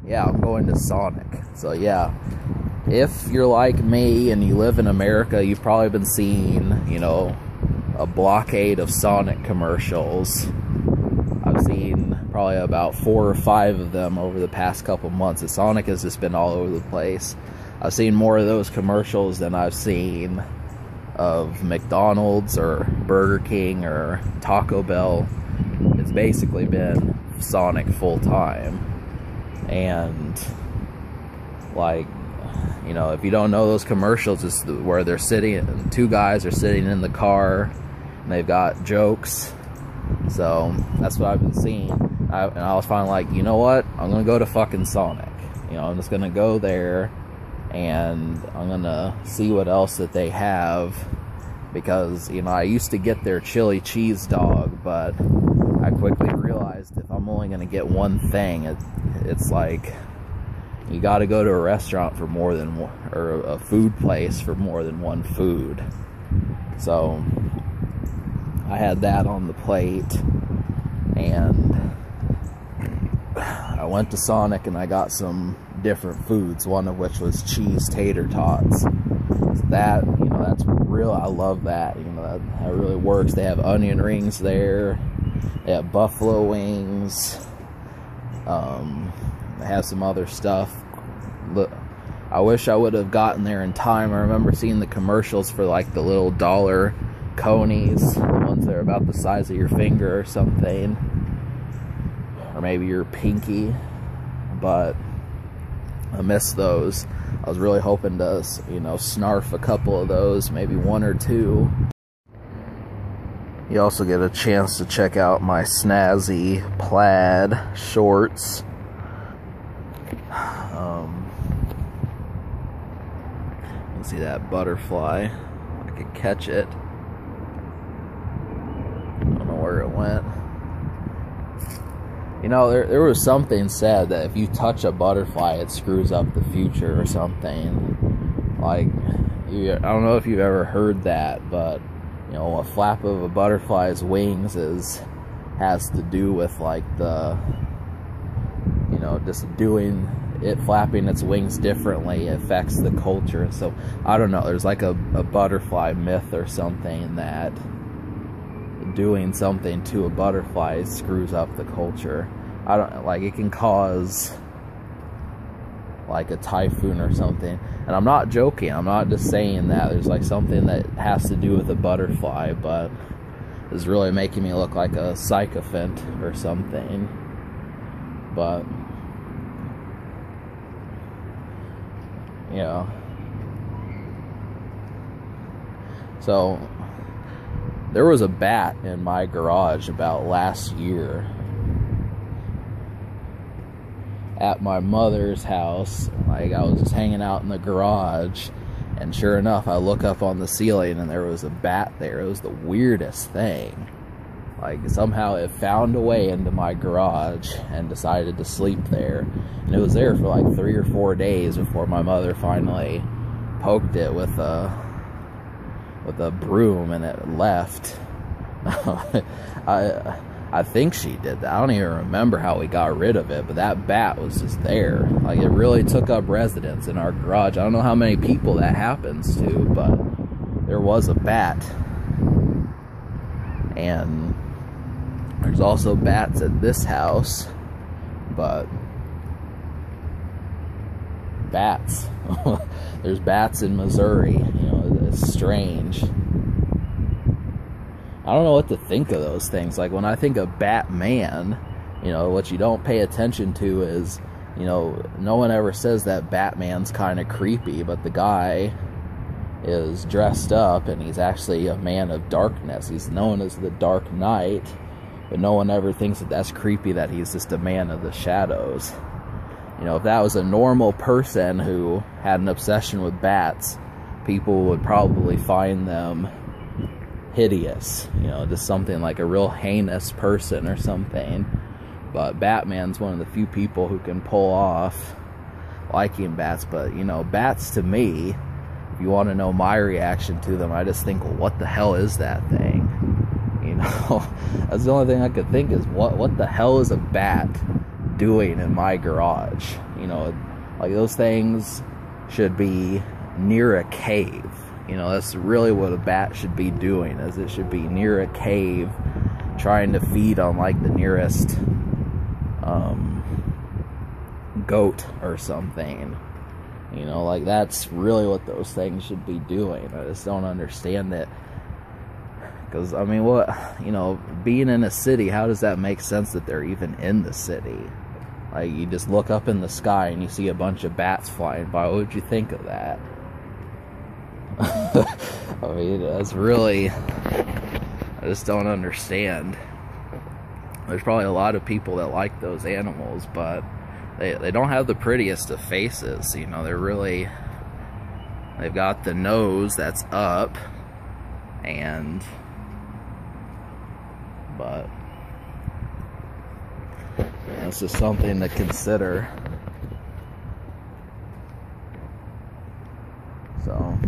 yeah, I'm going to Sonic. So yeah, if you're like me and you live in America, you've probably been seeing, you know, a blockade of Sonic commercials. I've seen probably about 4 or 5 of them over the past couple months. Sonic has just been all over the place. I've seen more of those commercials than I've seen of McDonald's or Burger King or Taco Bell. It's basically been Sonic full time. And like, you know, if you don't know those commercials, it's where they're sitting, 2 guys are sitting in the car and they've got jokes. So that's what I've been seeing. And I was finally like, you know what, I'm gonna go to fucking Sonic. You know, I'm just gonna go there and I'm gonna see what else that they have, because, you know, I used to get their chili cheese dog, but I quickly realized if I'm only gonna get one thing, it's like, you gotta go to a restaurant for more than one, or a food place for more than one food. So I had that on the plate, and I went to Sonic and I got some different foods, one of which was cheese tater tots. So that, you know, that's real. I love that. You know, that really works. They have onion rings there. They have buffalo wings. They have some other stuff. Look, I wish I would have gotten there in time. I remember seeing the commercials for like the little dollar conies, the ones that are about the size of your finger or something, or maybe your pinky, but I missed those. I was really hoping to, you know, snarf a couple of those, maybe 1 or 2. You also get a chance to check out my snazzy plaid shorts. You can see that butterfly. I could catch it. I don't know where it went. You know, there was something said that if you touch a butterfly, it screws up the future or something. Like, I don't know if you've ever heard that, but, you know, a flap of a butterfly's wings has to do with, like, the, you know, just doing it, flapping its wings differently affects the culture. So, I don't know, there's like a butterfly myth or something that doing something to a butterfly screws up the culture. I don't, like, it can cause like a typhoon or something. And I'm not joking, I'm not just saying that. There's like something that has to do with a butterfly, but it's really making me look like a sycophant or something. But you know, so there was a bat in my garage about last year at my mother's house. Like, I was just hanging out in the garage, and sure enough, I look up on the ceiling and there was a bat there. It was the weirdest thing. Like, somehow it found a way into my garage and decided to sleep there. And it was there for like 3 or 4 days before my mother finally poked it with a broom and it left. I think she did that. I don't even remember how we got rid of it, but that bat was just there. Like, it really took up residence in our garage. I don't know how many people that happens to, but there was a bat. And there's also bats at this house, but bats. There's bats in Missouri. You know, it's strange. I don't know what to think of those things. Like, when I think of Batman, you know, what you don't pay attention to is, you know, no one ever says that Batman's kind of creepy, but the guy is dressed up and he's actually a man of darkness. He's known as the Dark Knight, but no one ever thinks that that's creepy, that he's just a man of the shadows. You know, if that was a normal person who had an obsession with bats, people would probably find them hideous, you know, just something like a real heinous person or something. But Batman's one of the few people who can pull off liking bats. But, you know, bats to me, if you want to know my reaction to them, I just think, well, what the hell is that thing? You know, that's the only thing I could think is, what the hell is a bat doing in my garage. You know, like those things should be near a cave. You know, that's really what a bat should be doing, is it should be near a cave trying to feed on like the nearest goat or something. You know, like that's really what those things should be doing. I just don't understand it. Because, I mean, what, you know, being in a city, how does that make sense that they're even in the city? Like, you just look up in the sky and you see a bunch of bats flying by. What would you think of that? I mean, that's really, I just don't understand. There's probably a lot of people that like those animals, but they don't have the prettiest of faces. You know, they're really, they've got the nose that's up, and, but that's just something to consider. So